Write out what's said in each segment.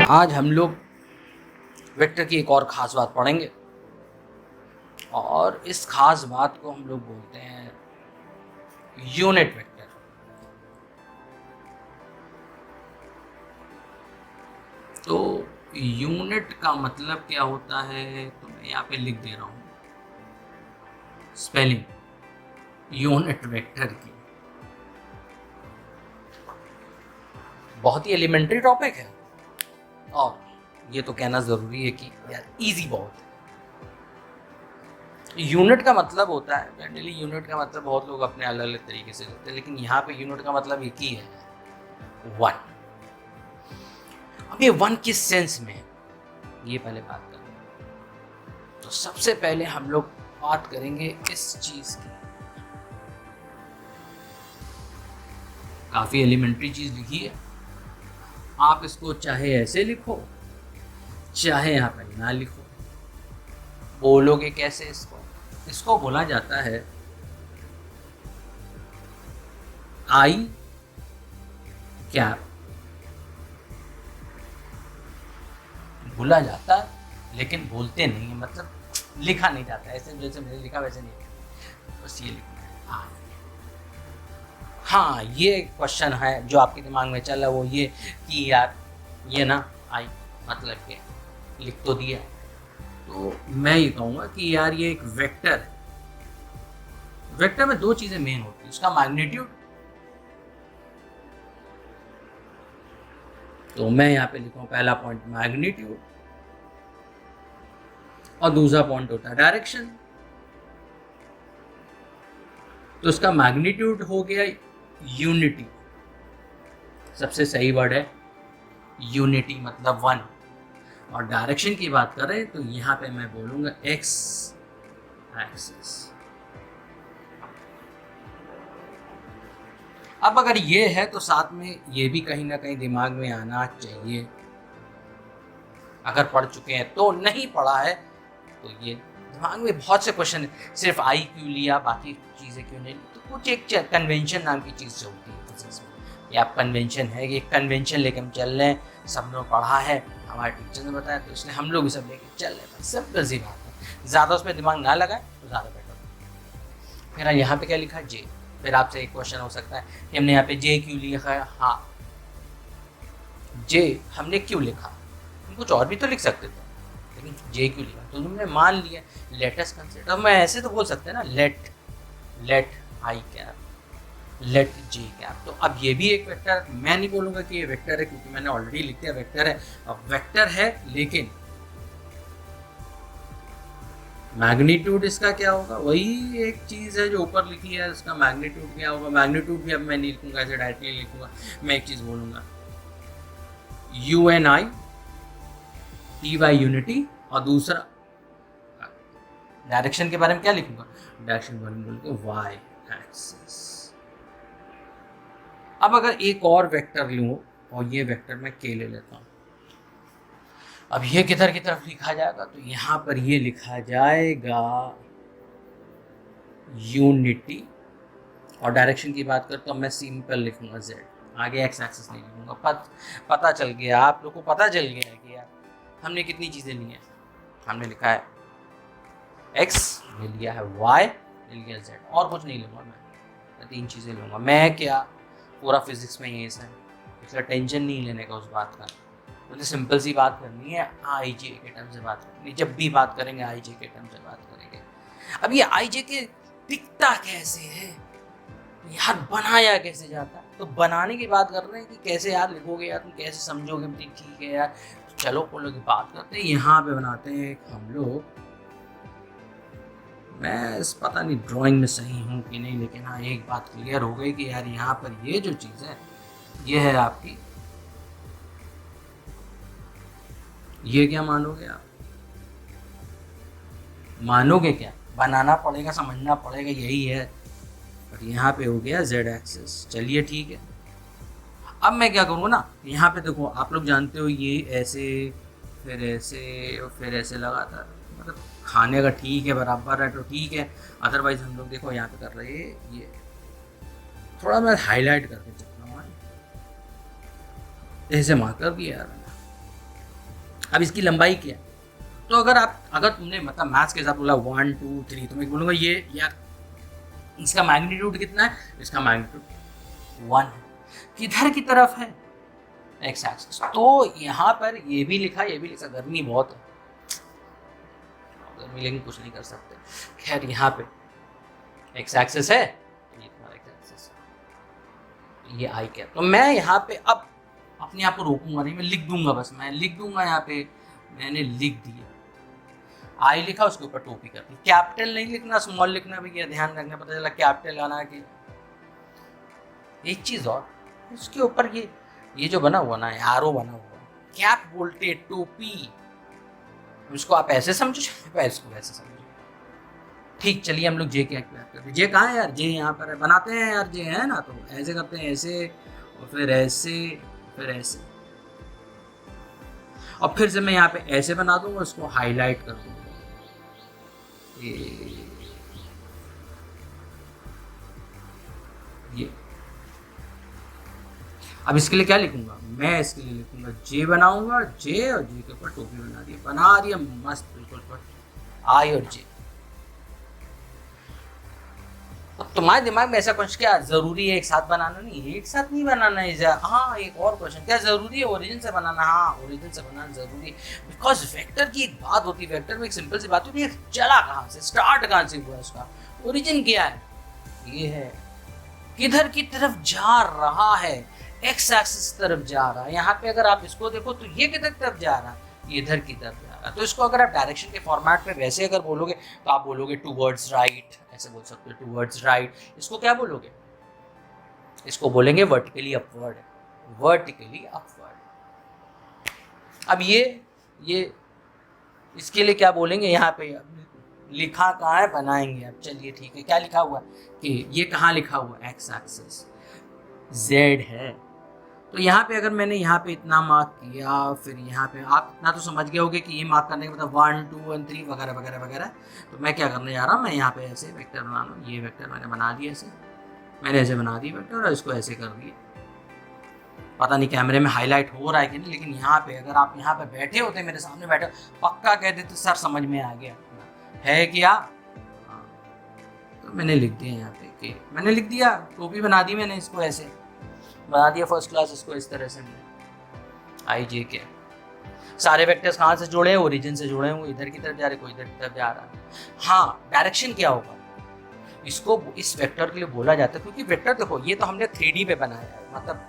आज हम लोग वेक्टर की एक और ख़ास बात पढ़ेंगे और इस ख़ास बात को हम लोग बोलते हैं यूनिट वेक्टर। तो यूनिट का मतलब क्या होता है, तो मैं यहाँ पे लिख दे रहा हूँ स्पेलिंग यूनिट वेक्टर की। बहुत ही एलिमेंट्री टॉपिक है और ये तो कहना ज़रूरी है कि यार इजी बहुत है। यूनिट का मतलब होता है, जनरली यूनिट का मतलब बहुत लोग अपने अलग अलग तरीके से लेते हैं, लेकिन यहाँ पे यूनिट का मतलब एक ही है, वन। अब ये वन किस सेंस में है, ये पहले बात करेंगे। तो सबसे पहले हम लोग बात करेंगे इस चीज की। काफी एलिमेंट्री चीज लिखी है, आप इसको चाहे ऐसे लिखो चाहे यहाँ पे ना लिखो। बोलोगे कैसे इसको बोला जाता है आई कैप। बोला जाता है लेकिन बोलते नहीं है, मतलब लिखा नहीं जाता ऐसे जैसे मैंने लिखा वैसे नहीं, बस ये लिखना है आई। हाँ, ये क्वेश्चन है जो आपके दिमाग में चल रहा है, वो ये कि यार ये ना आई मतलब क्या, लिख तो दिया। तो मैं ये कहूँगा कि यार ये एक वेक्टर है। वेक्टर में दो चीजें मेन होती है, उसका मैग्नीट्यूड, तो मैं यहाँ पे लिखूँ पहला पॉइंट मैग्नीट्यूड और दूसरा पॉइंट होता है डायरेक्शन। तो इसका मैग्नीट्यूड हो गया यूनिटी, सबसे सही वर्ड है यूनिटी मतलब वन। और डायरेक्शन की बात करें तो यहाँ पे मैं बोलूँगा एक्स एक्सिस। अब अगर ये है तो साथ में ये भी कहीं ना कहीं दिमाग में आना चाहिए, अगर पढ़ चुके हैं तो। नहीं पढ़ा है तो ये दिमाग में बहुत से क्वेश्चन है, सिर्फ आई क्यों लिया बाकी चीज़ें क्यों नहीं, तो कुछ एक कन्वेंशन नाम की चीज़ चलती है फिजिक्स में। ये आप कन्वेंशन है, ये कन्वेंशन लेके हम चल रहे हैं, सब लोग पढ़ा है, हमारे टीचर ने बताया तो इसलिए हम लोग भी सब लेके चल रहे हैं, सिंपल सी बात है। ज़्यादा उसमें दिमाग ना लगाए तो ज़्यादा बेटर। फिर यहाँ पे क्या लिखा जे। फिर आपसे एक क्वेश्चन हो सकता है कि हमने यहाँ पे जे क्यों लिखा है। हाँ, जे हमने क्यों लिखा, कुछ और भी तो लिख सकते थे, लेकिन जे क्यों लिखा तो तुमने मान लिया लेट अस कंसीडर। अब मैं ऐसे तो बोल सकते हैं ना लेट आई कैप, लेट जे कैप। तो अब ये भी एक वेक्टर, मैं नहीं बोलूँगा कि ये वेक्टर है क्योंकि मैंने ऑलरेडी लिख दिया वेक्टर है। अब वेक्टर है लेकिन मैग्नीट्यूड इसका क्या होगा, वही एक चीज़ है जो ऊपर लिखी है, इसका मैग्नीट्यूड क्या होगा। मैग्नीट्यूड भी अब मैं नहीं लिखूंगा ऐसे डायरेक्टली लिखूंगा, मैं एक चीज़ बोलूँगा U N I T by unity, और दूसरा डायरेक्शन के बारे में क्या लिखूंगा, डायरेक्शन के बारे में बोलूँगा वाई एक्सिस। अब अगर एक और वेक्टर लूँ और ये वेक्टर मैं के ले लेता हूँ, अब ये किधर की तरफ लिखा जाएगा, तो यहाँ पर ये लिखा जाएगा यूनिटी। और डायरेक्शन की बात करता हूँ मैं सिंपल लिखूंगा जेड, आगे एक्स एक्सिस नहीं लिखूंगा। पता चल गया आप लोग को, पता चल गया है कि यार हमने कितनी चीज़ें ली हैं। हमने लिखा है एक्स, ले लिया है वाई, ले लिया जेड, और कुछ नहीं लूँगा मैं तीन चीज़ें लूँगा। मैं क्या, पूरा फिजिक्स में ये है, इसका टेंशन नहीं लेने का उस बात का। मुझे सिंपल सी बात करनी है, आई जे के टर्म से बात करनी है। जब भी बात करेंगे आई जे के टर्म से बात करेंगे। अब ये आई जे के दिखता कैसे है यार, बनाया कैसे जाता है, तो बनाने की बात कर रहे हैं कि कैसे यार लिखोगे यार, तुम कैसे समझोगे, ठीक है यार। तो चलो बोलो की बात करते हैं, यहाँ पे बनाते हैं हम लोग। मैं इस पता नहीं ड्राइंग में सही हूँ कि नहीं, लेकिन हाँ एक बात क्लियर हो गई कि यार यहाँ पर ये जो चीज़ है ये है आपकी, ये क्या मानोगे आप, मानोगे क्या, बनाना पड़ेगा, समझना पड़ेगा, यही है। और यहाँ पे हो गया z एक्सिस। चलिए ठीक है, अब मैं क्या करूँगा ना, यहाँ पे देखो आप लोग जानते हो ये ऐसे फिर ऐसे और फिर ऐसे लगातार, मतलब खाने का ठीक है बराबर है तो ठीक है, अदरवाइज हम लोग देखो यहाँ पे कर रहे हैं ये, थोड़ा मैं हाईलाइट करके चल रहा हूँ, ऐसे मार्कर भी यार, अब इसकी लंबाई क्या है? तो अगर तुमने मतलब मैथ्स के साथ बोला 1 2 3, तो मैं बोलूँगा ये यार इसका मैग्नीट्यूड कितना है, इसका मैग्नीट्यूड 1 है। किधर की तरफ है? X axis. तो यहाँ पर ये भी लिखा, गर्मी बहुत है, गर्मी, लेकिन कुछ नहीं कर सकते। खैर यहाँ पे एक्स एक्सिस है, ये तुम्हारा एक्स एक्सिस, ये आई कैप। तो मैं यहाँ पे अब अपने आप को रोकूंगा नहीं, मैं लिख दूंगा, बस मैं लिख दूंगा। यहाँ पे मैंने लिख दिया, आई लिखा, उसके ऊपर टोपी कर दी। कैपिटल नहीं लिखना, स्मॉल लिखना भैया, ध्यान रखना। पता चला कैपिटल आना कि एक चीज और, उसके ऊपर ये जो बना हुआ ना, एरो बना हुआ, कैप बोलते, टोपी, उसको आप ऐसे समझो, इसको वैसे समझो। ठीक, चलिए हम लोग जे की बात करते हैं। जे कहाँ है यार? जे यहाँ पर है, बनाते हैं यार, जे है ना, तो ऐसे करते हैं, ऐसे और फिर ऐसे, फिर ऐसे, और फिर से मैं यहाँ पे ऐसे बना दूंगा, उसको हाईलाइट कर दूंगा। ये अब इसके लिए क्या लिखूंगा? मैं इसके लिए लिखूंगा जे बनाऊंगा, जे, और जे के ऊपर टोपी बना दिया मस्त, बिल्कुल आई और जे। अब तुम्हारे दिमाग में ऐसा कुछ, क्या जरूरी है एक साथ बनाना? नहीं, एक साथ नहीं बनाना है। हाँ, एक और क्वेश्चन, क्या जरूरी है ओरिजिन से बनाना? हाँ, ओरिजिन से बनाना जरूरी है, बिकॉज वेक्टर की एक बात होती है, वेक्टर में एक सिंपल सी बात होती है, चला कहाँ से, स्टार्ट कहाँ से हुआ उसका, ओरिजिन क्या है, ये है, किधर की तरफ जा रहा है, एक्स एक्सिस तरफ जा रहा है। यहाँ पे अगर आप इसको देखो तो ये किधर की तरफ जा रहा है, ये इधर की तरफ जा रहा है। तो इसको अगर आप डायरेक्शन के फॉर्मेट में वैसे अगर बोलोगे तो आप बोलोगे टूवर्ड्स राइट, ऐसे बोल सकते हो, टूवर्ड्स राइट। इसको क्या बोलोगे? इसको बोलेंगे वर्टिकली अपवर्ड, वर्टिकली अपवर्ड। अब ये इसके लिए क्या बोलेंगे? यहाँ पे लिखा कहाँ है, बनाएंगे। अब चलिए ठीक है, क्या लिखा हुआ है कि ये कहाँ लिखा हुआ है, एक्स एक्सिस जेड है। तो यहाँ पे अगर मैंने यहाँ पे इतना मार्क किया, फिर यहाँ पे आप इतना तो समझ गए होगे कि ये मार्क करने के मतलब 1 2 और 3 वगैरह वगैरह वगैरह। तो मैं क्या करने जा रहा हूँ, मैं यहाँ पे ऐसे वेक्टर बना रहा हूँ। ये वेक्टर मैंने बना दिया, ऐसे बना दी वेक्टर, और इसको ऐसे कर दिया। पता नहीं कैमरे में हाईलाइट हो रहा है कि नहीं, लेकिन यहाँ पे अगर आप यहाँ पे बैठे होते, मेरे सामने बैठे, पक्का कह देते सर समझ में आ गया है क्या। तो मैंने लिख दिया यहाँ पे कि मैंने लिख दिया, टोपी बना दी मैंने, इसको ऐसे बना दिया फर्स्ट क्लास, इसको इस तरह से आई जे के। सारे वेक्टर्स कहाँ से जुड़े हैं? ओरिजिन से जुड़े होंगे, इधर की तरफ जा रहे, कोई इधर की तरफ जा रहा है। हाँ, डायरेक्शन क्या होगा, इसको इस वेक्टर के लिए बोला जाता है, क्योंकि वेक्टर देखो, ये तो हमने 3D पे बनाया है, मतलब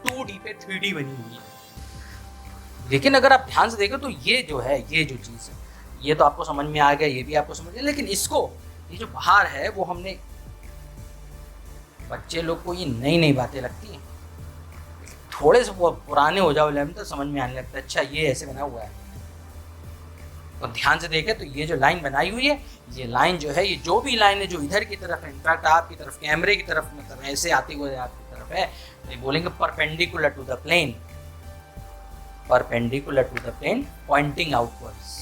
2D पे 3D बनी हुई है। लेकिन अगर आप ध्यान से देखें तो ये जो है, ये जो चीज़ है, ये तो आपको समझ में आ गया, ये भी आपको समझ गया। लेकिन इसको, ये जो बाहर है, वो हमने, बच्चे लोग को ये नई नई बातें लगती हैं, थोड़े से पुराने हो जाओ लेवल तो समझ में आने लगता है, अच्छा ये ऐसे बना हुआ है। तो ध्यान से देखें तो ये जो लाइन बनाई हुई है, ये लाइन जो है, ये जो भी लाइन है जो इधर की तरफ है, इनफैक्ट आपकी तरफ, कैमरे की तरफ, मतलब ऐसे आते हुए आपकी तरफ है, तो ये बोलेंगे perpendicular to the plane, perpendicular to the plane pointing outwards,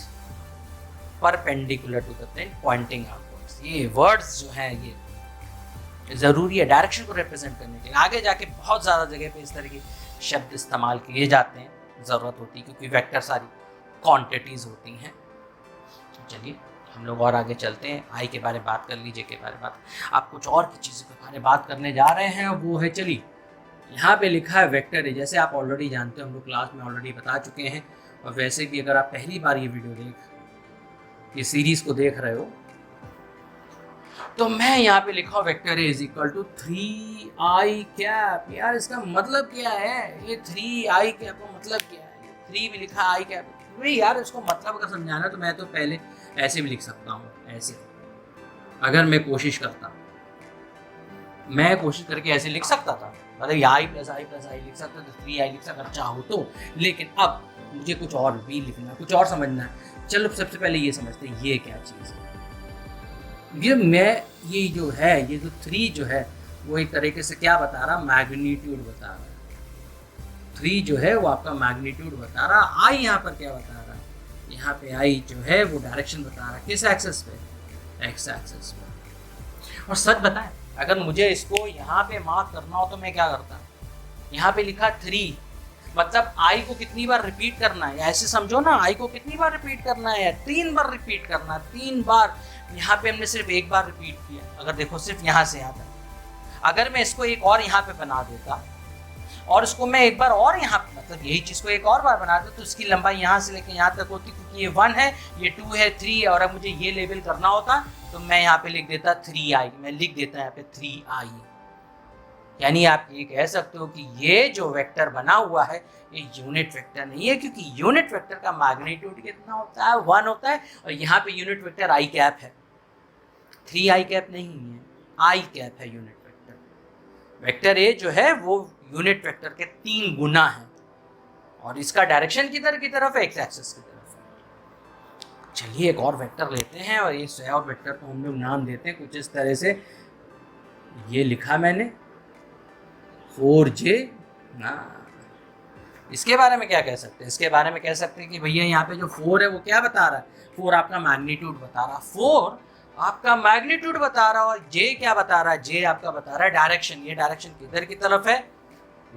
perpendicular to the plane pointing outwards. ये वर्ड्स जो हैं ये ज़रूरी है डायरेक्शन को रिप्रेजेंट करने के लिए। आगे जाके बहुत ज़्यादा जगह पे इस तरह के शब्द इस्तेमाल किए जाते हैं, ज़रूरत होती है, क्योंकि वेक्टर सारी क्वांटिटीज़ होती हैं। चलिए हम लोग और आगे चलते हैं, आई के बारे में बात कर लीजिए, के बारे में बात, आप कुछ और की चीज़ों के बारे में बात करने जा रहे हैं, वो है, चलिए यहाँ पे लिखा है वेक्टर है। जैसे आप ऑलरेडी जानते हो, हम लोग क्लास में ऑलरेडी बता चुके हैं, और वैसे भी अगर आप पहली बार ये वीडियो ये सीरीज़ को देख रहे हो, तो मैं यहाँ पे लिखा हूँ vector is equal to 3i cap. यार इसका मतलब क्या है? ये 3i कैप का मतलब क्या है? 3 भी लिखा i कैप, भाई यार इसको मतलब अगर समझाना तो मैं तो पहले ऐसे भी लिख सकता हूँ, ऐसे, अगर मैं कोशिश करता, मैं कोशिश करके ऐसे लिख सकता था, मतलब i प्लस आई लिख सकता था, 3i लिख सकता चाहो तो। लेकिन अब मुझे कुछ और भी लिखना, कुछ और समझना है। चलो सबसे पहले ये समझते हैं ये क्या चीज़ है। ये जो है, ये जो 3 जो है, वो एक तरीके से क्या बता रहा, मैग्नीट्यूड बता रहा है। 3 जो है वो आपका मैग्नीट्यूड बता रहा। आई यहाँ पर क्या बता रहा है? यहाँ पे आई जो है वो डायरेक्शन बता रहा है, किस एक्सेस पे? एक्स एक्सेस पे। और सच बताएं, अगर मुझे इसको यहाँ पे मार्क करना हो तो मैं क्या करता? यहाँ पे लिखा 3, मतलब आई को कितनी बार रिपीट करना है, ऐसे समझो ना, आई को कितनी बार रिपीट करना है, 3 बार रिपीट करना है, 3 बार। यहाँ पे हमने सिर्फ 1 बार रिपीट किया, अगर देखो सिर्फ यहाँ से यहाँ तक। अगर मैं इसको एक और यहाँ पे बना देता और इसको मैं एक बार और यहाँ पे, मतलब यही चीज को एक और बार बना देता, तो इसकी लंबाई यहाँ से लेकर यहाँ तक होती, क्योंकि ये 1 है, ये 2 है, 3 है, और अब मुझे ये लेबल करना होता तो मैं यहाँ पे लिख देता 3i, मैं लिख देता यहाँ पे 3i। यानी आप ये कह सकते हो कि ये जो वेक्टर बना हुआ है ये यूनिट वेक्टर नहीं है, क्योंकि यूनिट वेक्टर का मैग्नीट्यूड कितना होता है, 1 होता है, और यहाँ पे यूनिट वेक्टर आई कैप है, 3i कैप नहीं है, आई कैप है यूनिट वेक्टर। वेक्टर ए जो है वो यूनिट वेक्टर के 3 गुना है, और इसका डायरेक्शन किधर की तरफ है, एक्स एक्सिस की तरफ है। चलिए एक और वेक्टर लेते हैं, और इस और वेक्टर को हम लोग नाम देते हैं कुछ इस तरह से, ये लिखा मैंने 4j। इसके बारे में क्या कह सकते हैं, इसके बारे में कह सकते हैं कि भैया यहाँ पे जो 4 है वो क्या बता रहा है, 4 आपका मैग्नीट्यूड बता रहा है, 4 आपका मैग्नीट्यूड बता रहा है, और j क्या बता रहा है, j आपका बता रहा है डायरेक्शन। ये डायरेक्शन किधर की तरफ है,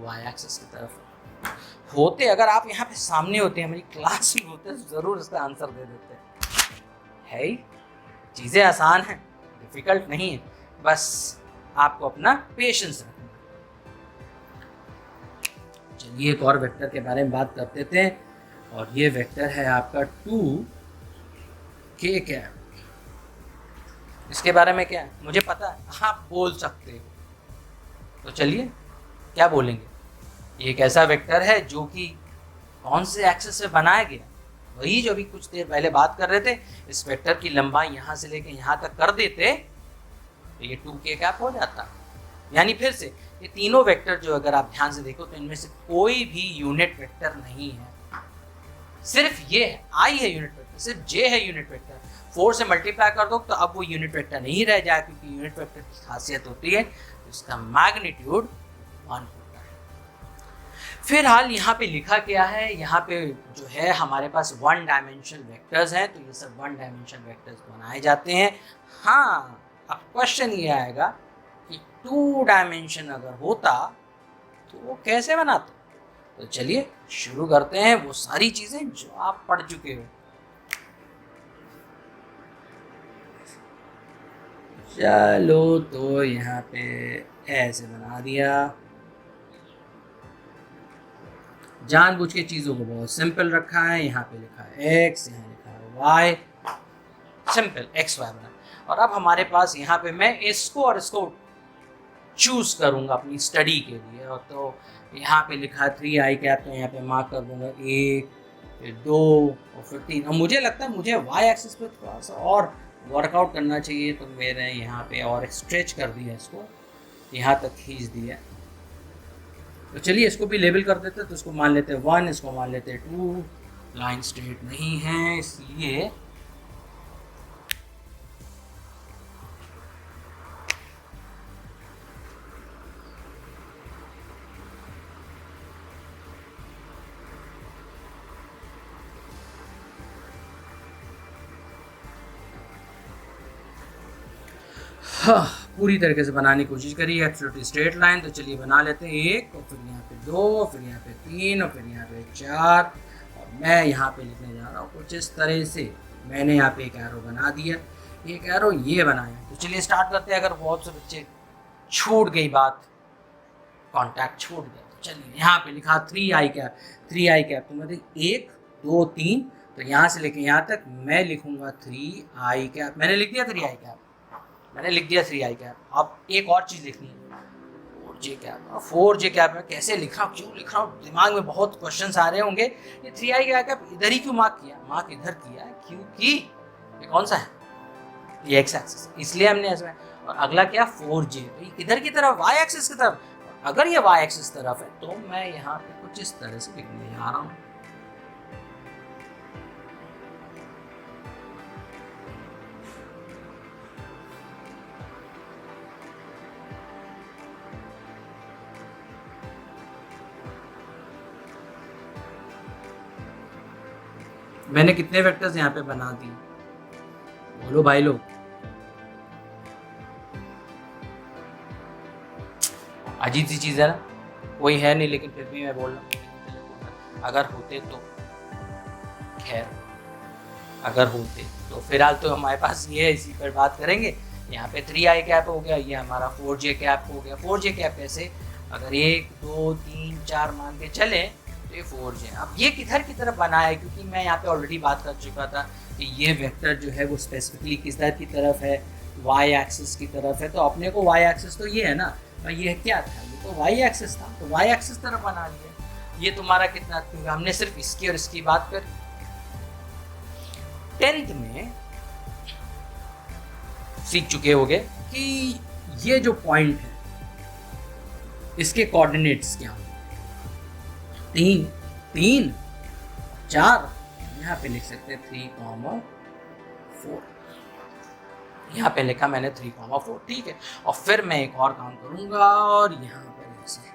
y एक्सिस की तरफ है। होते अगर आप यहाँ पे सामने होते, हमारी क्लास में होते, तो जरूर इसका आंसर दे देते है। चीजें आसान हैं, डिफिकल्ट नहीं है, बस आपको अपना पेशेंस रखना। चलिए एक और वेक्टर के बारे में बात करते थे, और ये वेक्टर है आपका 2k कैप। इसके बारे में क्या है मुझे पता है, आप बोल सकते हो, तो चलिए क्या बोलेंगे। ये एक ऐसा वेक्टर है जो कि कौन से एक्सिस से बनाया गया, वही जो अभी कुछ देर पहले बात कर रहे थे। इस वेक्टर की लंबाई यहाँ से लेके यहाँ तक कर देते तो ये 2k कैप हो जाता। यानी फिर से ये तीनों वेक्टर जो अगर आप ध्यान से देखो तो इनमें से कोई भी यूनिट वेक्टर नहीं है, सिर्फ ये है, आई है यूनिट वेक्टर, सिर्फ j है यूनिट वेक्टर। 4 से मल्टीप्लाई कर दो तो अब वो यूनिट वेक्टर नहीं रह जाए, क्योंकि यूनिट वेक्टर की खासियत होती है इसका मैग्नीट्यूड 1 होता है। फिलहाल यहाँ पे लिखा क्या है, यहाँ पे जो है हमारे पास 1 डायमेंशनल वेक्टर्स हैं, तो ये सब 1 डायमेंशनल वेक्टर्स बनाए जाते हैं। हाँ, अब क्वेश्चन ये आएगा कि 2 डायमेंशन अगर होता तो वो कैसे बनाते। तो चलिए शुरू करते हैं वो सारी चीजें जो आप पढ़ चुके हो। चलो तो यहाँ पे ऐसे बना दिया, जानबूझ के चीज़ों को बहुत सिंपल रखा है। यहाँ पे लिखा है x, यहाँ लिखा है y, सिंपल x y बना। और अब हमारे पास यहाँ पे मैं इसको और इसको चूज करूँगा अपनी स्टडी के लिए, और तो यहाँ पे लिखा है 3i कैप, तो यहाँ पे मार्क कर दूंगा 1, फिर 2 और फिर 3। और मुझे लगता है मुझे y एक्सिस पे थोड़ा सा और वर्कआउट करना चाहिए, तो मैंने यहाँ पे और स्ट्रेच कर दिया, इसको यहाँ तक खींच दिया। तो चलिए इसको भी लेबल कर देते हैं, तो इसको मान लेते हैं 1, इसको मान लेते हैं 2। लाइन स्ट्रेट नहीं है इसलिए पूरी तरीके से बनाने की कोशिश करिए एब्सोल्युटली स्ट्रेट लाइन। तो चलिए बना लेते हैं 1, और फिर यहाँ पे 2, फिर यहाँ पे 3, और फिर यहाँ पे 4, और मैं यहाँ पे लिखने जा रहा हूँ कुछ इस तरह से। मैंने यहाँ पे एक एरो बना दिया, एक एरो ये बनाया। तो चलिए स्टार्ट करते हैं। अगर बहुत से बच्चे छूट गई बात, कॉन्टैक्ट छूट गया, तो चलिए यहाँ पे लिखा 3i कैप, 3i कैप। तो मतलब 1, 2, 3, तो यहाँ से लेके यहाँ तक मैं लिखूंगा 3i कैप। मैंने लिख दिया 3i कैप, मैंने लिख दिया 3i कैप। अब एक और चीज़ लिखनी है 4j कैप। और 4j कैप में कैसे लिखा, क्यों लिख रहा हूँ, दिमाग में बहुत क्वेश्चंस आ रहे होंगे। ये 3i कैप इधर ही क्यों मार्क किया, मार्क इधर किया क्योंकि ये कौन सा है, ये x एक्सिस, इसलिए हमने ऐसा। और अगला क्या 4j, तो ये किधर की तरफ, y एक्सिस की तरफ। अगर ये y एक्सिस तरफ है तो मैं यहाँ पे कुछ इस तरह से लिखने जा रहा हूँ। मैंने कितने वेक्टर्स यहाँ पे बना दिए, बोलो भाई लोग। अजीब सी चीज़ है ना, कोई है नहीं लेकिन फिर भी मैं बोल रहा हूँ। अगर होते तो खैर, अगर होते तो फिलहाल तो हमारे पास ये है, इसी पर बात करेंगे। यहाँ पे 3i कैप हो गया, ये हमारा 4j कैप हो गया। 4j कैप कैसे, अगर 1 2 3 4 मान के चले तो ये 4j। अब ये किधर की तरफ बना है, क्योंकि मैं यहाँ पे ऑलरेडी बात कर चुका था कि ये वेक्टर जो है वो स्पेसिफिकली किधर की तरफ है, वाई एक्सिस की तरफ है। तो अपने को वाई एक्सिस तो ये है ना, और ये क्या था, ये तो वाई एक्सिस था, तो वाई एक्सिस तरफ बना लिया। ये तुम्हारा कितना, क्योंकि हमने सिर्फ इसकी और इसकी बात करी। 10th में सीख चुके होंगे कि ये जो पॉइंट है इसके कोऑर्डिनेट्स क्या होंगे, 3 4, यहाँ पे लिख सकते हैं 3, 4। यहाँ पे लिखा मैंने 3, 4, ठीक है। और फिर मैं एक और काम करूंगा, और यहाँ पर ऐसे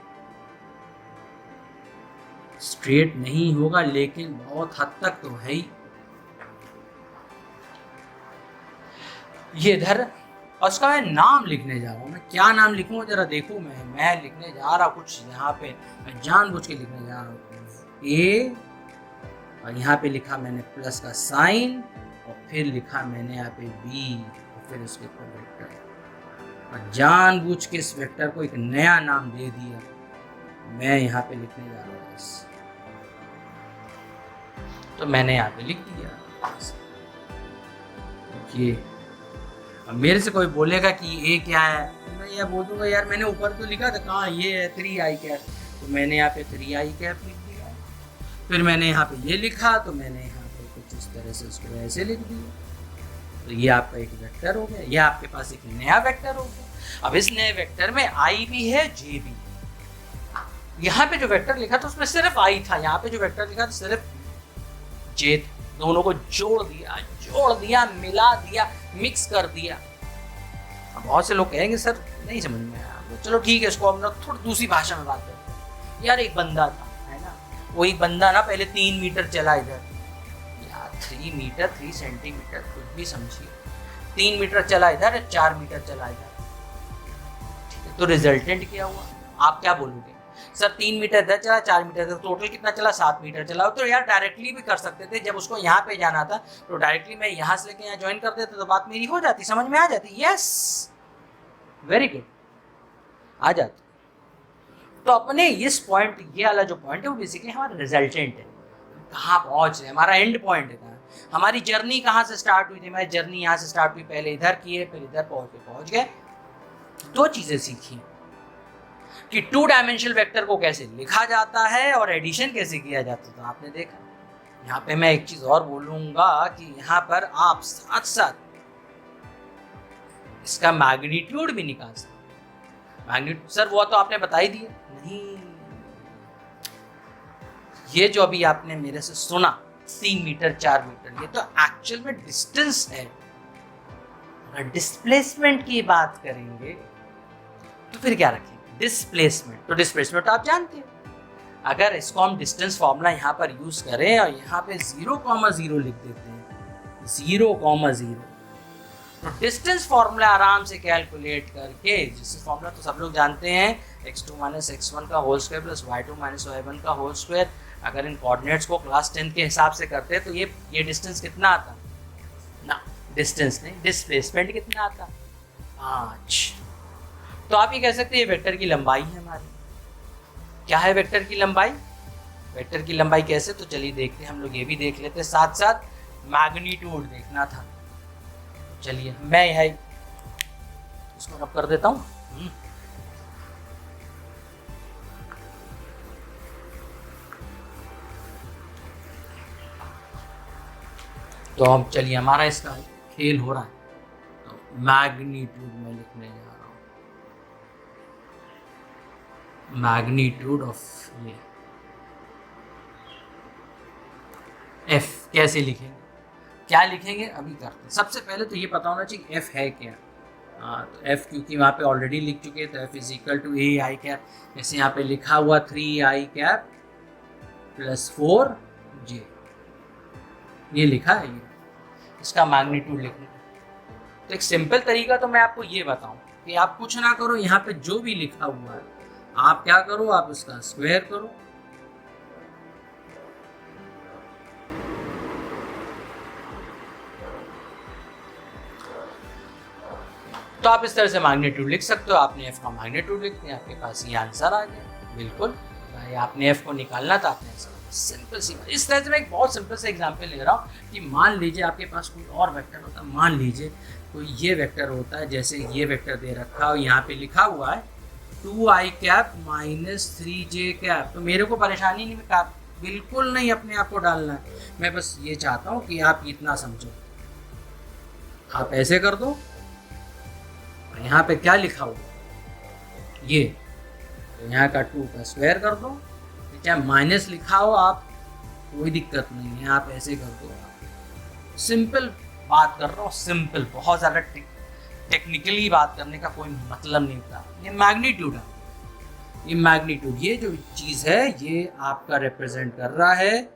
स्ट्रेट नहीं होगा, लेकिन बहुत हद तक तो है ही। ये इधर, और उसका मैं नाम लिखने जा रहा हूँ। मैं क्या नाम लिखूँ जरा देखो। मैं लिखने जा रहा कुछ यहाँ पे, मैं जानबूझ के लिखने जा रहा हूँ ए, और यहाँ पे लिखा मैंने प्लस का साइन, और फिर लिखा मैंने यहाँ पे बी, और फिर उसके ऊपर वेक्टर, और जानबूझ के इस वेक्टर को एक नया नाम दे दिया। मैं यहाँ पे लिखने जा रहा हूँ बस, तो मैंने यहाँ पे लिख दिया ये। अब मेरे से कोई बोलेगा कि ये क्या है, तो मैं ये बोल दूंगा यार मैंने ऊपर तो लिखा था, कहाँ ये है 3i कैप, तो मैंने यहाँ पे 3i कैप लिख दिया। फिर मैंने यहाँ पे ये लिखा, तो मैंने यहाँ पे कुछ इस तरह से उसको ऐसे लिख दिया। तो ये आपका एक वेक्टर हो गया, ये आपके पास एक नया वेक्टर हो गया। अब इस नए वेक्टर में i भी है, j भी। यहाँ पे जो वेक्टर लिखा था उसमें सिर्फ i था, यहाँ पे जो वेक्टर लिखा था सिर्फ j था। दोनों को जोड़ दिया, मिला दिया, मिक्स कर दिया। अब बहुत से लोग कहेंगे सर नहीं समझ में आया, तो चलो ठीक है, इसको हम लोग थोड़ी दूसरी भाषा में बात करते हैं। यार एक बंदा था, है ना, वो एक बंदा ना पहले 3 मीटर चला इधर, यार 3 मीटर 3 सेंटीमीटर कुछ भी समझिए, 3 मीटर चला इधर, 4 मीटर चला इधर, ठीक है। तो रिजल्टेंट क्या हुआ, आप क्या बोलोगे, सर 3 मीटर इधर चला, 4 मीटर इधर, टोटल कितना चला, 7 मीटर चला। तो यार डायरेक्टली भी कर सकते थे, जब उसको यहाँ पे जाना था तो डायरेक्टली मैं यहाँ से लेके यहाँ ज्वाइन कर देता तो बात मेरी हो जाती, समझ में आ जाती। यस, वेरी गुड, आ जाती। तो अपने इस पॉइंट, ये वाला जो पॉइंट है वो बेसिकली हमारा रिजल्टेंट है, कहाँ पहुँच रहे, हमारा एंड पॉइंट है, हमारी जर्नी कहाँ से स्टार्ट हुई थी। हमारी जर्नी यहाँ से स्टार्ट हुई, पहले इधर किए, फिर इधर पहुँच गए। 2 चीज़ें सीखी कि 2 डायमेंशनल वेक्टर को कैसे लिखा जाता है और एडिशन कैसे किया जाता था, आपने देखा। यहाँ पे मैं एक चीज और बोलूंगा कि यहाँ पर आप साथ साथ इसका मैग्नीट्यूड भी निकाल सकते। मैग्नीट्यूड सर वो तो आपने बता ही दिया, नहीं, ये जो अभी आपने मेरे से सुना 3 मीटर 4 मीटर, ये तो एक्चुअल में डिस्टेंस है। अगर डिस्प्लेसमेंट की बात करेंगे तो फिर क्या रखेंगे, डिस्प्लेसमेंट। तो डिस्प्लेसमेंट तो आप जानते हैं, अगर इसको हम डिस्टेंस फॉर्मूला यहाँ पर यूज करें और यहाँ पे 0,0 लिख देते हैं, 0,0, तो डिस्टेंस फॉर्मूला आराम से कैलकुलेट करके, डिस्टेंस फॉर्मूला तो सब लोग जानते हैं, x2 - x1 का whole square plus y2 - y1 का होल स्क्वायर। अगर इन कोऑर्डिनेट्स को क्लास 10 के हिसाब से करते हैं तो ये डिस्टेंस कितना आता ना, डिस्टेंस नहीं, डिस्प्लेसमेंट कितना आता, 5। तो आप ये कह सकते हैं ये वेक्टर की लंबाई है हमारी। क्या है वेक्टर की लंबाई, वेक्टर की लंबाई कैसे, तो चलिए देखते हैं, हम लोग ये भी देख लेते हैं, साथ साथ मैग्नीट्यूड देखना था। चलिए मैं यह इसको रब कर देता हूँ। तो अब चलिए हमारा इसका खेल हो रहा है, तो मैग्नीट्यूड में लिखने जा रहा हूँ, मैग्नीट्यूड ऑफ ये एफ कैसे लिखेंगे, क्या लिखेंगे अभी करते हैं। सबसे पहले तो ये पता होना चाहिए एफ है क्या। तो एफ क्योंकि वहाँ पे ऑलरेडी लिख चुके हैं, तो F is equal to a i cap, जैसे यहाँ पे लिखा हुआ 3i कैप प्लस 4j, ये लिखा है, ये इसका मैग्नीट्यूड लिखना। तो एक सिंपल तरीका तो मैं आपको ये बताऊं कि आप कुछ ना करो, यहाँ पे जो भी लिखा हुआ है आप क्या करो, आप इसका स्क्वायर करो, तो आप इस तरह से मैग्नीट्यूड लिख सकते हो। आपने एफ का मैग्नीट्यूड लिख दिया, आपके पास ये आंसर आ गया। बिल्कुल भाई, आपने एफ को निकालना था, आपने सिंपल सी। इस तरह से मैं एक बहुत सिंपल से एग्जांपल ले रहा हूँ कि मान लीजिए आपके पास कोई और वेक्टर होता है। मान लीजिए कोई ये वेक्टर होता है, जैसे ये वेक्टर दे रखा है, यहाँ पे लिखा हुआ है 2i cap minus 3j cap. तो मेरे को परेशानी नहीं, बिल्कुल नहीं अपने आप को डालना है। मैं बस ये चाहता हूँ कि आप इतना समझो। आप ऐसे कर दो, यहाँ पे क्या लिखा हुआ ये, तो यहाँ का 2 का स्क्वायर कर दो, चाहे माइनस लिखा हो आप, कोई दिक्कत नहीं है, आप ऐसे कर दो। सिंपल बात कर रहा हूँ, सिंपल, बहुत ज़्यादा टेक्निकली बात करने का कोई मतलब नहीं था। ये मैग्नीट्यूड है, ये मैग्नीट्यूड, ये जो चीज़ है ये आपका रिप्रेजेंट कर रहा है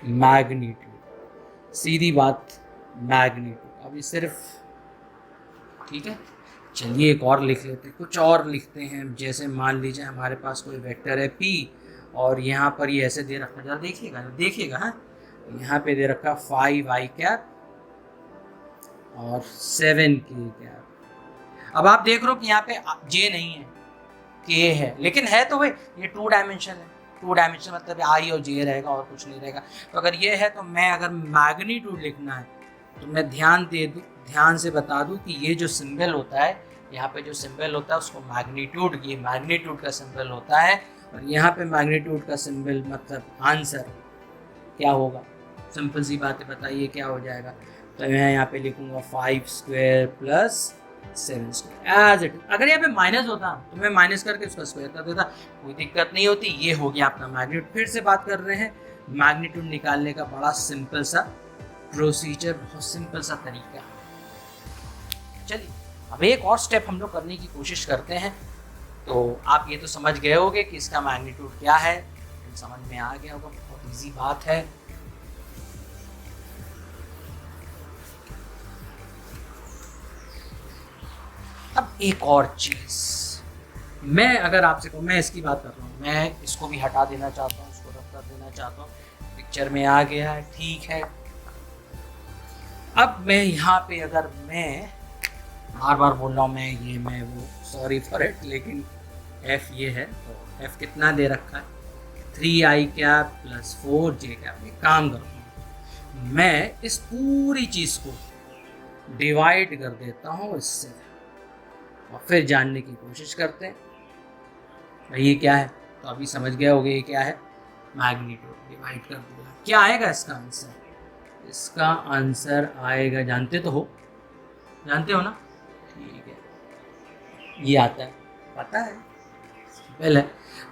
मैग्नीट्यूड, सीधी बात मैग्नीट्यूड। अभी सिर्फ ठीक है, चलिए एक और लिख लेते हैं, कुछ और लिखते हैं। जैसे मान लीजिए हमारे पास कोई वेक्टर है p, और यहाँ पर ये ऐसे दे रखा, जरा देखिएगा हाँ, यहाँ पे दे रखा 5i कैप और 7k कैप। अब आप देख रहे हो कि यहाँ पे j नहीं है, k है, लेकिन है तो भाई ये 2 डायमेंशन है। 2 डायमेंशन मतलब i और j रहेगा और कुछ नहीं रहेगा। तो अगर ये है तो मैं अगर मैग्नीट्यूड लिखना है तो मैं ध्यान से बता दूं कि ये जो सिंबल होता है, यहाँ पे जो सिंबल होता है उसको मैग्नीट्यूड, ये मैग्नीट्यूड का सिंबल होता है। और यहाँ पे मैग्नीट्यूड का सिंबल मतलब आंसर क्या होगा, सिंपल सी बात है, बताइए क्या हो जाएगा। तो मैं यहाँ पे लिखूंगा 5 square plus 7 square as it. अगर यहाँ पे माइनस होता तो मैं माइनस करके उसका स्क्वायर कर देता, कोई दिक्कत नहीं होती। ये हो गया आपका मैग्नीट्यूड। फिर से बात कर रहे हैं मैग्नीट्यूड निकालने का, बड़ा सिंपल सा प्रोसीजर, बहुत सिंपल सा तरीका। चलिए अब एक और स्टेप हम लोग करने की कोशिश करते हैं। तो आप ये तो समझ गए होंगे कि इसका मैग्नीट्यूड क्या है, समझ में आ गया होगा, बहुत इजी बात है। अब एक और चीज, मैं अगर आपसे कहूँ, मैं इसकी बात कर रहा हूँ, मैं इसको भी हटा देना चाहता हूँ, इसको रब कर देना चाहता हूँ, पिक्चर में आ गया है, ठीक है। अब मैं यहाँ पे अगर मैं बार बार बोल रहा हूँ, मैं वो, सॉरी फॉर इट, लेकिन f ये है, तो f कितना दे रखा है 3i cap plus 4j cap. एक काम करूँगा, मैं इस पूरी चीज़ को डिवाइड कर देता हूँ इससे, और फिर जानने की कोशिश करते हैं भाई ये क्या है। तो अभी समझ गया होगा ये क्या है, मैग्नीट्यूड। डिवाइड कर दिया, क्या आएगा इसका आंसर? इसका आंसर आएगा, जानते तो हो, जानते हो ना, ठीक है, ये आता है, पता है, सिंपल है।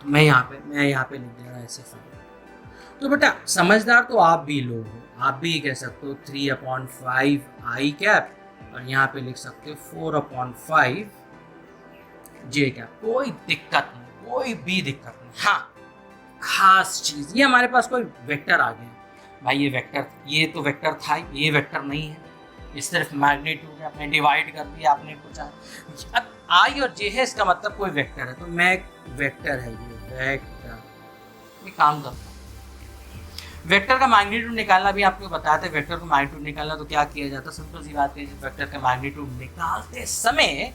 तो मैं यहाँ पे लिख दे रहा ऐसे फॉर्म। तो बेटा समझदार तो आप भी लोग हो, आप भी कह सकते हो 3/5 i कैप, और यहाँ पे लिख सकते हो 4/5 j कैप। कोई दिक्कत नहीं, कोई भी दिक्कत नहीं। हाँ, खास चीज़, ये हमारे पास कोई वेक्टर आ गया भाई, ये वेक्टर, ये तो वेक्टर था, ये वेक्टर नहीं है, ये सिर्फ मैग्नीट्यूड है, आपने डिवाइड कर दिया, आपने पूछा। अब आई और जे है, इसका मतलब कोई वेक्टर है, तो मैं वेक्टर है, ये वेक्टर। ये काम करता हूँ, वेक्टर का मैग्नीट्यूड निकालना भी आपको बताया था। वेक्टर का मैग्नीट्यूड निकालना तो क्या किया जाता, सिंपल सी बात है, वेक्टर का मैग्नीट्यूड निकालते समय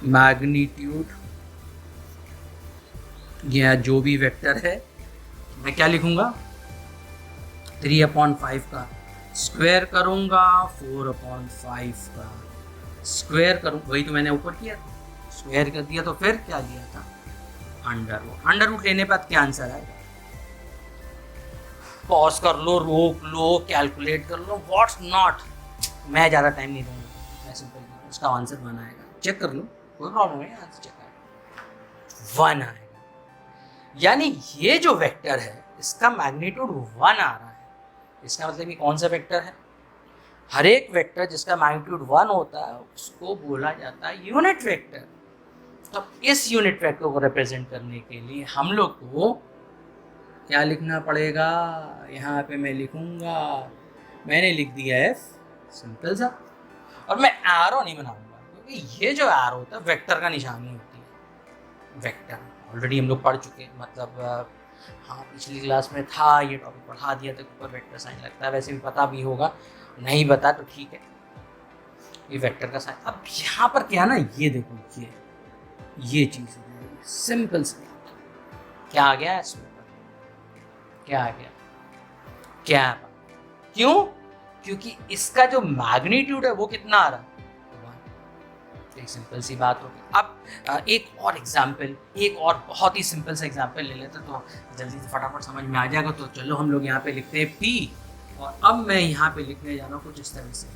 मैग्नीट्यूड या जो भी वेक्टर है, मैं क्या लिखूंगा, 3/5 का स्क्वायर करूंगा, 4/5 का स्क्वायर करूंगा, वही तो मैंने ऊपर किया, स्क्वायर कर दिया। तो फिर क्या लिया था, अंडर रूट लेने पर क्या आंसर आएगा? पॉज कर लो, रोक लो, कैलकुलेट कर लो, व्हाट्स नॉट, मैं ज़्यादा टाइम नहीं दूंगा, मैं सिंपल उसका आंसर 1 आएगा। चेक कर लो, कोई प्रॉब्लम नहीं, आंसर चेक आएगा, 1 आएगा। यानी ये जो वेक्टर है इसका मैग्नीट्यूड 1 आ रहा है। इसका मतलब ये कौन सा वेक्टर है? हर एक वेक्टर जिसका मैग्नीट्यूड 1 होता है उसको बोला जाता है यूनिट वेक्टर। तो इस यूनिट वेक्टर को रिप्रेजेंट करने के लिए हम लोग को क्या लिखना पड़ेगा? यहाँ पे मैं लिखूंगा, मैंने लिख दिया f, सिंपल सा, और मैं एरो नहीं बनाऊंगा क्योंकि ये जो एरो होता है वेक्टर का निशानी होती है। वेक्टर ऑलरेडी हम लोग पढ़ चुके हैं, मतलब हाँ पिछली क्लास में था, ये टॉपिक पढ़ा दिया तो ऊपर वेक्टर साइन लगता है, वैसे भी पता भी होगा, नहीं बता तो ठीक है, ये वेक्टर का साइन। अब यहाँ पर क्या ना, ये देखो ये चीज़ सिंपल सी क्या आ गया इसमें, क्या आ गया, क्या आ? क्यों? क्योंकि इसका जो मैग्नीट्यूड है वो कितना आ रहा है, एक सिंपल सी बात होगी। अब एक और एग्जाम्पल, एक और बहुत ही सिंपल सा एग्जाम्पल ले लेते तो जल्दी से फटाफट समझ में आ जाएगा। तो चलो हम लोग यहाँ पे लिखते हैं P, और अब मैं यहाँ पे लिखने जा रहा हूँ कुछ इस तरह से,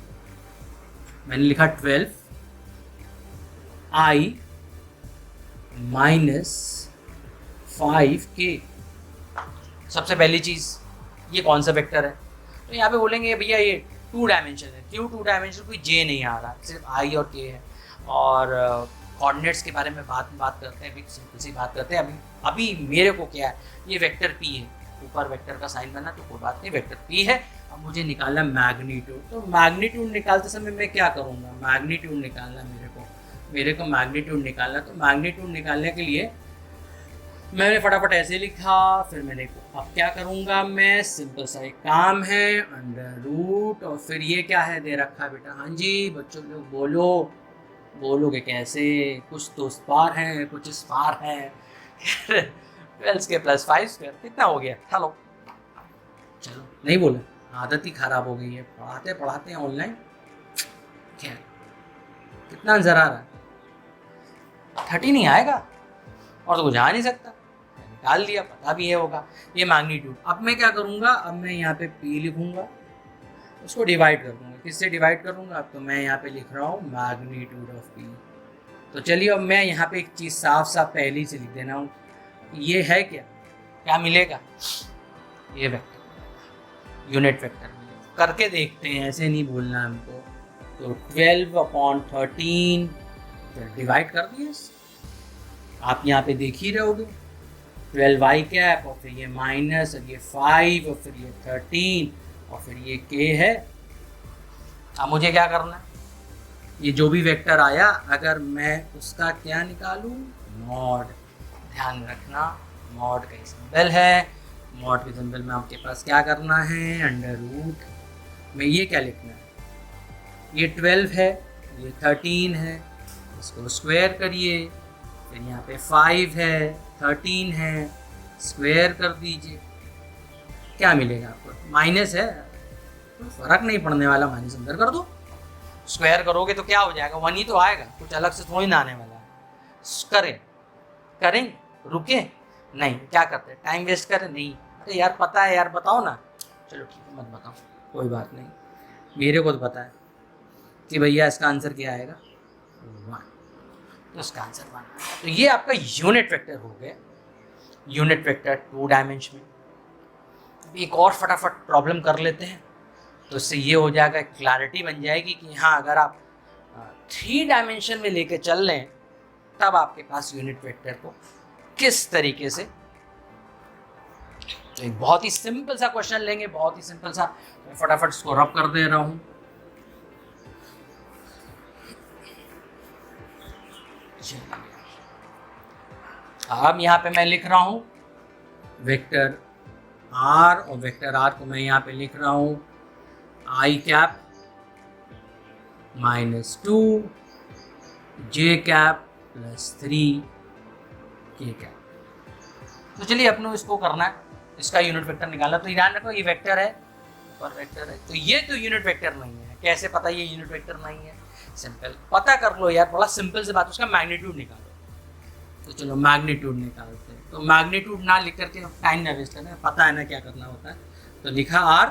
मैंने लिखा 12 I माइनस 5K। सबसे पहली चीज़, ये कौन सा वेक्टर है? तो यहाँ पे बोलेंगे भैया ये 2 डायमेंशन है। क्यों 2 डायमेंशन? कोई J नहीं आ रहा, सिर्फ I और K है। और कोऑर्डिनेट्स के बारे में बात करते हैं, अभी सिंपल सी बात करते हैं। अभी मेरे को क्या है, ये वेक्टर P है, ऊपर वेक्टर का साइन बना तो कोई बात नहीं, वेक्टर P है। अब मुझे निकालना मैग्नीट्यूड, तो मैग्नीट्यूड निकालते समय मैं क्या करूँगा, मैग्नीट्यूड निकालना मेरे को मैग्नीट्यूड निकालना। तो मैग्नीट्यूड निकालने के लिए मैंने फटाफट ऐसे लिखा, फिर मैंने अब क्या करूँगा, मैं सिंपल सा एक काम है, अंडर रूट, और फिर ये क्या है दे रखा है बेटा, हाँ जी बच्चों लोग बोलोगे कैसे, कुछ तो उस पार है कुछ इस पार है। 12 के प्लस 5 स्क्वायर कितना हो गया, हेलो, चलो नहीं बोले, आदत ही खराब हो गई है, पढ़ाते हैं ऑनलाइन। क्या कितना आंसर आ रहा है, 30 नहीं आएगा, और तो कुछ आ नहीं सकता, निकाल दिया, पता भी है होगा ये मैग्नीट्यूड। अब मैं क्या करूँगा, अब मैं यहाँ पे P लिखूँगा, उसको डिवाइड कर दूँगा, किससे डिवाइड करूँगा, अब तो मैं यहाँ पे लिख रहा हूँ मैग्नीट्यूड ऑफ P। तो चलिए अब मैं यहाँ पे एक चीज़ साफ पहले से लिख देना हूँ, ये है क्या मिलेगा, ये वेक्टर, यूनिट वेक्टर करके देखते हैं, ऐसे नहीं बोलना हमको। तो 12/13 डिवाइड कर दिए, आप यहाँ पे देख ही रहोगे, 12y कैप, और फिर ये माइनस, और ये 5, और फिर ये 13, और फिर ये k है। अब मुझे क्या करना है, ये जो भी वेक्टर आया अगर मैं उसका क्या निकालूं, मॉड। ध्यान रखना मॉड का सिंबल है, मॉड के सिंबल में आपके पास क्या करना है, अंडर रूट में ये क्या लिखना है, ये 12 है, ये 13 है, इसको स्क्वायर करिए, फिर यहाँ पे 5 है, 13 है, स्क्वायर कर दीजिए, क्या मिलेगा आपको, माइनस है, तो फर्क नहीं पड़ने वाला, माइनस अंदर कर दो, स्क्वायर करोगे तो क्या हो जाएगा, 1 ही तो आएगा, कुछ अलग से थोड़ी ना आने वाला है। करें रुके नहीं, क्या करते हैं, टाइम वेस्ट करें नहीं, अरे यार पता है यार, बताओ ना, चलो ठीक है मत बताओ, कोई बात नहीं, मेरे को तो पता है कि भैया इसका आंसर क्या आएगा, 1, तो इसका आंसर 1। तो ये आपका यूनिट वेक्टर हो गया, यूनिट वेक्टर 2 डायमेंशन में। एक और फटाफट प्रॉब्लम कर लेते हैं, तो इससे ये हो जाएगा, क्लैरिटी बन जाएगी कि हाँ अगर आप 3 डायमेंशन में लेके चल लें तब आपके पास यूनिट वेक्टर को किस तरीके से। तो एक बहुत ही सिंपल सा क्वेश्चन लेंगे, बहुत ही सिंपल सा, मैं फटाफट इसको रब कर दे रहा हूँ। अब यहाँ पे मैं लिख रहा हूँ वेक्टर r, और वेक्टर r को मैं यहाँ पे लिख रहा हूँ i cap minus 2 j cap plus 3 k cap. तो चलिए अपने इसको करना है, इसका यूनिट वेक्टर निकालना। तो ध्यान रखो ये वेक्टर है और वेक्टर है, तो ये तो यूनिट वेक्टर नहीं है। कैसे पता ये यूनिट वेक्टर नहीं है, सिंपल पता कर लो यार, बड़ा सिंपल से बात, उसका मैग्नीट्यूड निकालो। तो चलो मैग्नीट्यूड निकालते हैं। तो मैग्नीट्यूड ना लिख करके टाइम ना वेस्ट करना, पता है ना क्या करना होता है। तो लिखा r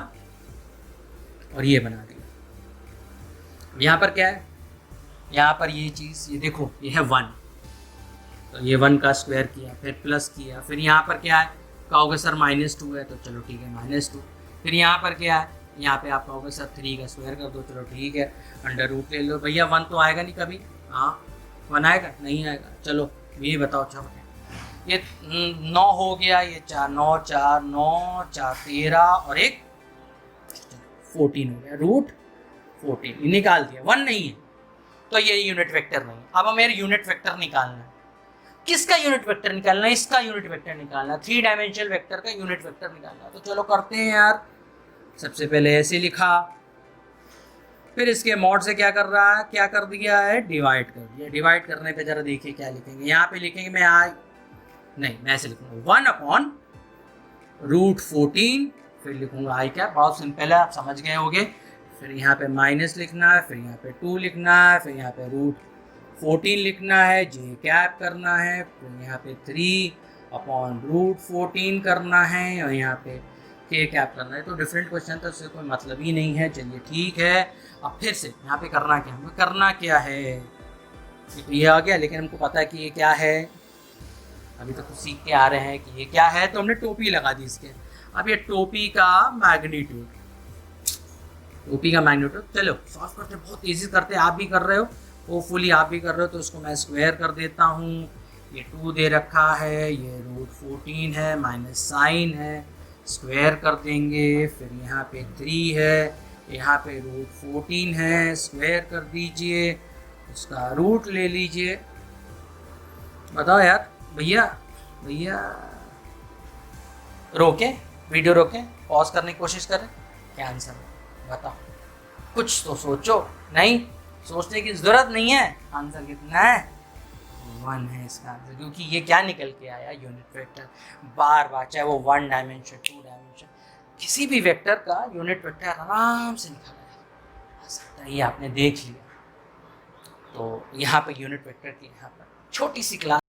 और ये बना दिया। यहाँ पर क्या है, यहाँ पर ये चीज़, ये देखो ये है 1, तो ये 1 का स्क्वायर किया, फिर प्लस किया, फिर यहाँ पर क्या है, कहोगे सर -2 है, तो चलो ठीक है -2। फिर यहाँ पर क्या है, यहाँ पे आप कहोगे सर 3 का स्क्वायर कर दो, चलो ठीक है, अंडर रूट ले लो। भैया 1 तो आएगा नहीं कभी, हाँ 1 आएगा नहीं आएगा, चलो ये बताओ। चलो ये 9 हो गया, ये 4 9 4 9 4 13 और एक 14 हो गया, रूट 14 निकाल दिया। 1 नहीं है तो ये यूनिट वेक्टर नहीं। अब हमें यूनिट वेक्टर निकालना है, किसका यूनिट वेक्टर निकालना है? इसका यूनिट वेक्टर निकालना है, 3 डायमेंशनल वेक्टर का यूनिट वेक्टर निकालना है। तो चलो करते हैं यार। सबसे पहले ऐसे लिखा, फिर इसके मॉड से क्या कर रहा है, क्या कर दिया है, डिवाइड कर दिया। डिवाइड करने पे जरा देखिए क्या लिखेंगे। यहाँ पे लिखेंगे मैं मैं ऐसे लिखूंगा 1/√14, फिर लिखूंगा आई कैप। बहुत सिंपल है, आप समझ गए होंगे। फिर यहाँ पे माइनस लिखना है, फिर यहाँ पे 2 लिखना है, फिर यहाँ पे √14 लिखना है, जे कैप करना है, फिर यहाँ पे 3/√14 करना है, और यहाँ पे के कैप करना है। तो डिफरेंट क्वेश्चन तो उससे कोई मतलब ही नहीं है। चलिए ठीक है, अब फिर से यहाँ पे करना क्या, हमें करना क्या है, ये आ गया, लेकिन हमको पता है कि ये क्या है। अभी तो कुछ सीख के आ रहे हैं कि ये क्या है, तो हमने टोपी लगा दी इसके। अब ये टोपी का मैग्नीट्यूड, चलो सॉल्व करते, बहुत ईजी करते। आप भी कर रहे हो, होपफुली आप भी कर रहे हो। तो उसको मैं स्क्वायर कर देता हूँ। ये 2 दे रखा है, ये √14 है, माइनस साइन है, स्क्वायर कर देंगे। फिर यहाँ पे 3 है, यहाँ पे √14 है, स्क्वायर कर दीजिए, उसका रूट ले लीजिए। बताओ यार भैया, रोके वीडियो, रोके, पॉज करने की कोशिश करें, क्या आंसर है बताओ। कुछ तो सोचो। नहीं, सोचने की जरूरत नहीं है। आंसर कितना है, 1 है इसका आंसर, क्योंकि ये क्या निकल के आया, यूनिट वेक्टर। बार बार, चाहे वो 1 डायमेंशन 2 डायमेंशन, किसी भी वेक्टर का यूनिट वेक्टर आराम से निकाला जा सकता है। ये आपने देख लिया। तो यहाँ पे यूनिट वेक्टर की यहाँ पर छोटी सी क्लास